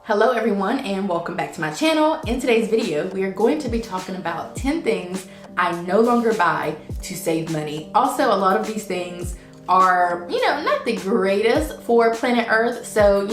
Hello everyone and welcome back to my channel. In today's video, we are going to be talking about 10 things I no longer buy to save money. Also, a lot of these things are, not the greatest for planet Earth, so,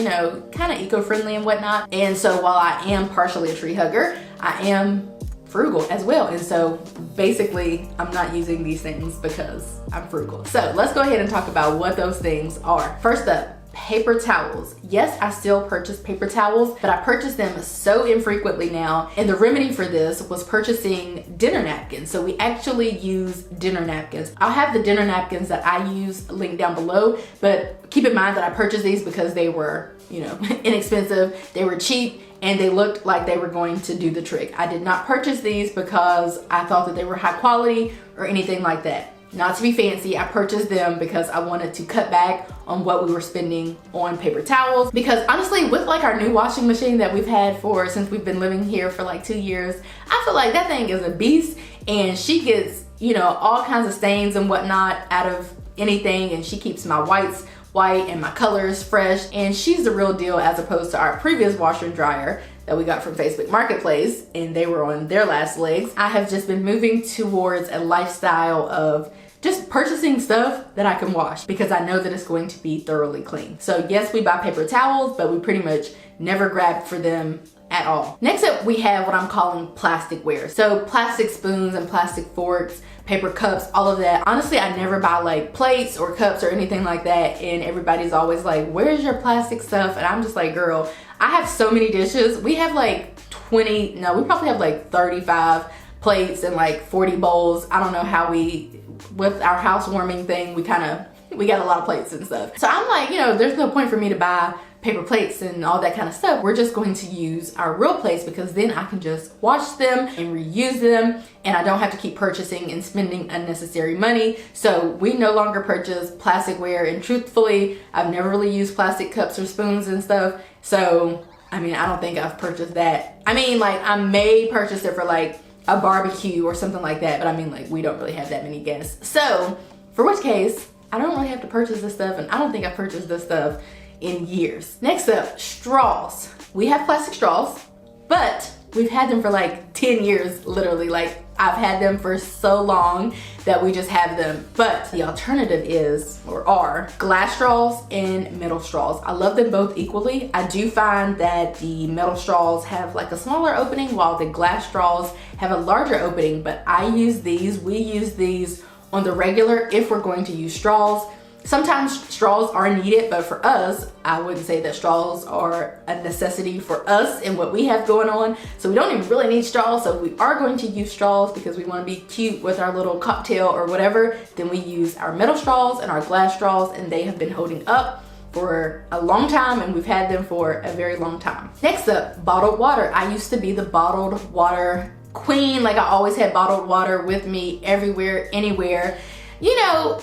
kind of eco-friendly and whatnot. And so while I am partially a tree hugger, I am frugal as well. And so basically, I'm not using these things because I'm frugal. So let's go ahead and talk about what those things are. First up, paper towels. Yes, I still purchase paper towels, but I purchase them so infrequently now. And the remedy for this was purchasing dinner napkins. So we actually use dinner napkins. I'll have the dinner napkins that I use linked down below, but keep in mind that I purchased these because they were, inexpensive, they were cheap, and they looked like they were going to do the trick. I did not purchase these because I thought that they were high quality or anything like that. Not to be fancy, I purchased them because I wanted to cut back on what we were spending on paper towels. Because honestly, with like our new washing machine that we've had since we've been living here for like 2 years, I feel like that thing is a beast, and she gets, all kinds of stains and whatnot out of anything, and she keeps my whites white and my colors fresh, and she's the real deal as opposed to our previous washer and dryer that we got from Facebook Marketplace, and they were on their last legs. I have just been moving towards a lifestyle of just purchasing stuff that I can wash because I know that it's going to be thoroughly clean. So yes, we buy paper towels, but we pretty much never grab for them at all. Next up, we have what I'm calling plasticware. So plastic spoons and plastic forks, paper cups, all of that. Honestly, I never buy like plates or cups or anything like that. And everybody's always like, where's your plastic stuff? And I'm just like, girl, I have so many dishes. We have like we probably have like 35 plates and like 40 bowls. I don't know how with our housewarming thing, we got a lot of plates and stuff. So I'm like, there's no point for me to buy paper plates and all that kind of stuff. We're just going to use our real plates because then I can just wash them and reuse them, and I don't have to keep purchasing and spending unnecessary money. So we no longer purchase plasticware, and truthfully, I've never really used plastic cups or spoons and stuff. So, I don't think I've purchased that. I may purchase it for like a barbecue or something like that, but we don't really have that many guests. So, for which case, I don't really have to purchase this stuff, and I don't think I've purchased this stuff in years. Next up, straws. We have plastic straws, but we've had them for like 10 years, literally. Like, I've had them for so long that we just have them. But the alternative are glass straws and metal straws. I love them both equally. I do find that the metal straws have like a smaller opening while the glass straws have a larger opening, but we use these on the regular if we're going to use straws. Sometimes straws are needed, but for us, I wouldn't say that straws are a necessity for us and what we have going on. So we don't even really need straws. So if we are going to use straws because we want to be cute with our little cocktail or whatever, then we use our metal straws and our glass straws, and they have been holding up for a long time, and we've had them for a very long time. Next up, bottled water. I used to be the bottled water queen. Like, I always had bottled water with me everywhere, anywhere.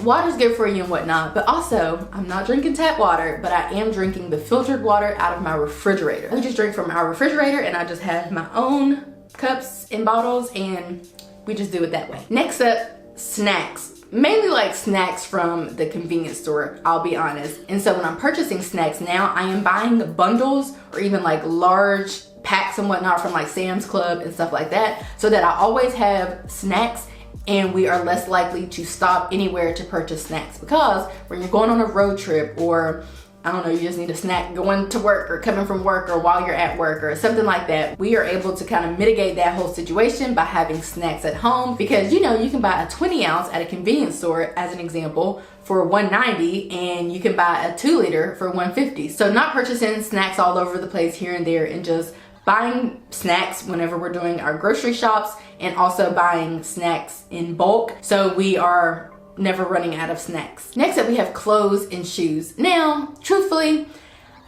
Water's good for you and whatnot, but also I'm not drinking tap water, but I am drinking the filtered water out of my refrigerator. We just drink from our refrigerator, and I just have my own cups and bottles, and we just do it that way. Next up, snacks. Mainly like snacks from the convenience store, I'll be honest. And so when I'm purchasing snacks now, I am buying bundles or even like large packs and whatnot from like Sam's Club and stuff like that, so that I always have snacks, and we are less likely to stop anywhere to purchase snacks. Because when you're going on a road trip, or you just need a snack going to work or coming from work or while you're at work or something like that, we are able to kind of mitigate that whole situation by having snacks at home. Because you can buy a 20 ounce at a convenience store, as an example, for $1.90, and you can buy a 2 liter for $1.50. So not purchasing snacks all over the place here and there, and just buying snacks whenever we're doing our grocery shops, and also buying snacks in bulk, so we are never running out of snacks. Next up, we have clothes and shoes. Now, truthfully,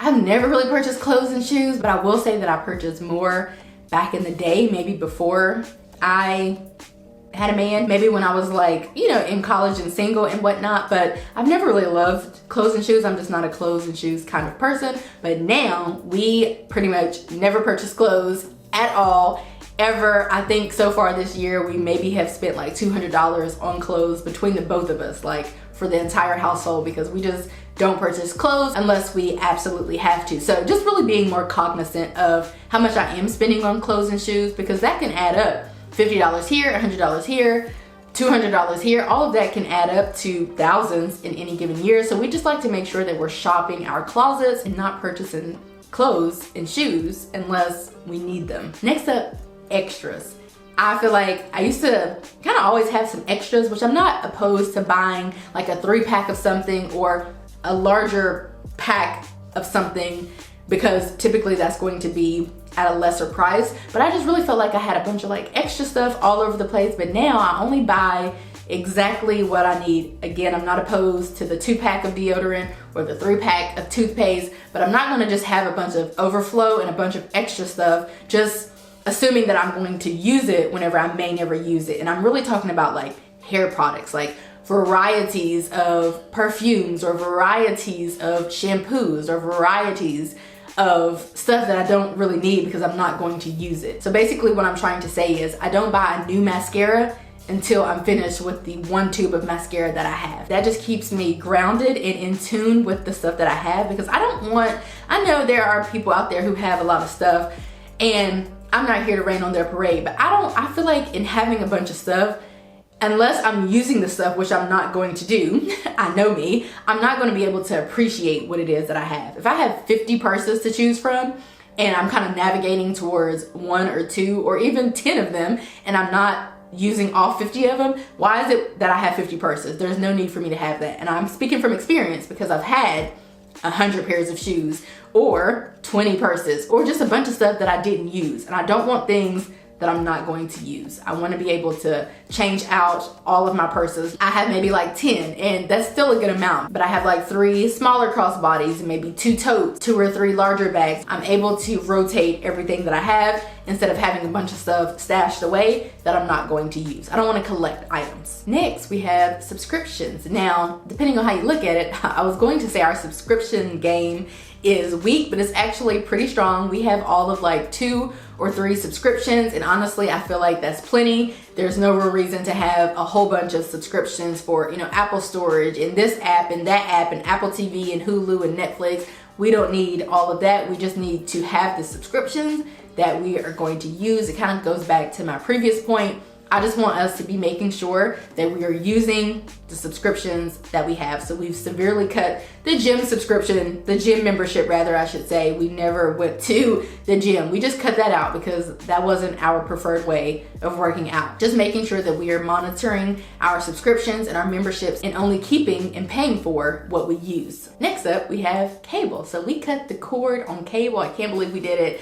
I've never really purchased clothes and shoes, but I will say that I purchased more back in the day, maybe before I had a man, maybe when I was like, in college and single and whatnot, but I've never really loved clothes and shoes. I'm just not a clothes and shoes kind of person. But now we pretty much never purchase clothes at all, ever. I think so far this year, we maybe have spent like $200 on clothes between the both of us, like for the entire household, because we just don't purchase clothes unless we absolutely have to. So just really being more cognizant of how much I am spending on clothes and shoes, because that can add up. $50 here, $100 here, $200 here, all of that can add up to thousands in any given year. So we just like to make sure that we're shopping our closets and not purchasing clothes and shoes unless we need them. Next up, extras. I feel like I used to kind of always have some extras, which I'm not opposed to buying like a 3-pack of something or a larger pack of something, because typically that's going to be at a lesser price. But I just really felt like I had a bunch of like extra stuff all over the place. But now I only buy exactly what I need. Again, I'm not opposed to the 2-pack of deodorant or the 3-pack of toothpaste, but I'm not gonna just have a bunch of overflow and a bunch of extra stuff, just assuming that I'm going to use it whenever I may never use it. And I'm really talking about like hair products, like varieties of perfumes or varieties of shampoos or varieties of stuff that I don't really need because I'm not going to use it. So basically what I'm trying to say is I don't buy a new mascara until I'm finished with the 1 tube of mascara that I have. That just keeps me grounded and in tune with the stuff that I have, because I know there are people out there who have a lot of stuff, and I'm not here to rain on their parade, but I feel like in having a bunch of stuff, unless I'm using the stuff, which I'm not going to do, I know me, I'm not going to be able to appreciate what it is that I have. If I have 50 purses to choose from and I'm kind of navigating towards 1 or 2 or even 10 of them, and I'm not using all 50 of them, why is it that I have 50 purses? There's no need for me to have that. And I'm speaking from experience because I've had 100 pairs of shoes or 20 purses or just a bunch of stuff that I didn't use. And I don't want things that I'm not going to use. I want to be able to change out all of my purses. I have maybe like 10, and that's still a good amount, but I have like 3 smaller crossbodies and maybe 2 totes, 2 or 3 larger bags. I'm able to rotate everything that I have instead of having a bunch of stuff stashed away that I'm not going to use. I don't want to collect items. Next, we have subscriptions. Now, depending on how you look at it, I was going to say our subscription game is weak, but it's actually pretty strong. We have all of like 2 or 3 subscriptions, and honestly I feel like that's plenty. There's no real reason to have a whole bunch of subscriptions for, you know, Apple storage and this app and that app and Apple TV and Hulu and Netflix. We don't need all of that. We just need to have the subscriptions that we are going to use. It kind of goes back to my previous point. I just want us to be making sure that we are using the subscriptions that we have. So we've severely cut the gym subscription, the gym membership rather, I should say. We never went to the gym. We just cut that out because that wasn't our preferred way of working out. Just making sure that we are monitoring our subscriptions and our memberships and only keeping and paying for what we use. Next up, we have cable. So we cut the cord on cable. I can't believe we did it.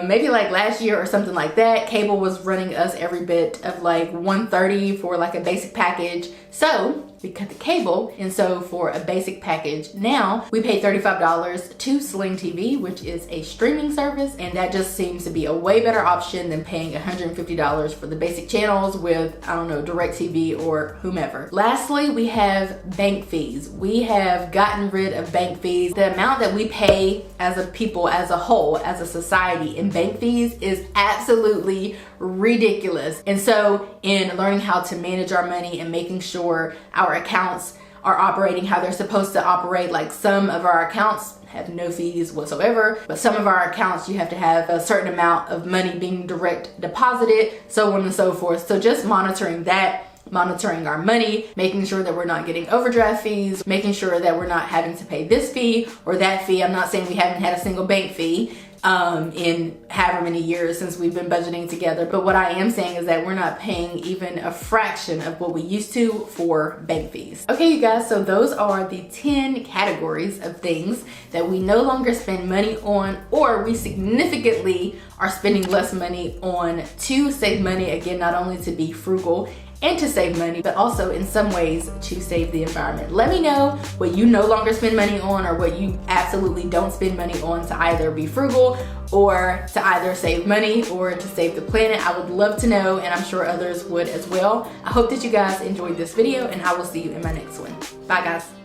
Maybe like last year or something like that. Cable was running us every bit of like $130 for like a basic package. So we cut the cable, and so for a basic package now we pay $35 to Sling TV, which is a streaming service, and that just seems to be a way better option than paying $150 for the basic channels with, I don't know, DirecTV or whomever. Lastly, we have bank fees. We have gotten rid of bank fees. The amount that we pay as a people, as a whole, as a society in bank fees is absolutely ridiculous. And so in learning how to manage our money and making sure our accounts are operating how they're supposed to operate, like some of our accounts have no fees whatsoever, but some of our accounts you have to have a certain amount of money being direct deposited, so on and so forth. So just monitoring that, monitoring our money, making sure that we're not getting overdraft fees, making sure that we're not having to pay this fee or that fee. I'm not saying we haven't had a single bank fee in however many years since we've been budgeting together, but what I am saying is that we're not paying even a fraction of what we used to for bank fees. Okay, you guys, so those are the 10 categories of things that we no longer spend money on, or we significantly are spending less money on to save money. Again, not only to be frugal and to save money, but also in some ways to save the environment. Let me know what you no longer spend money on, or what you absolutely don't spend money on to either be frugal or to either save money or to save the planet. I would love to know, and I'm sure others would as well. I hope that you guys enjoyed this video, and I will see you in my next one. Bye guys.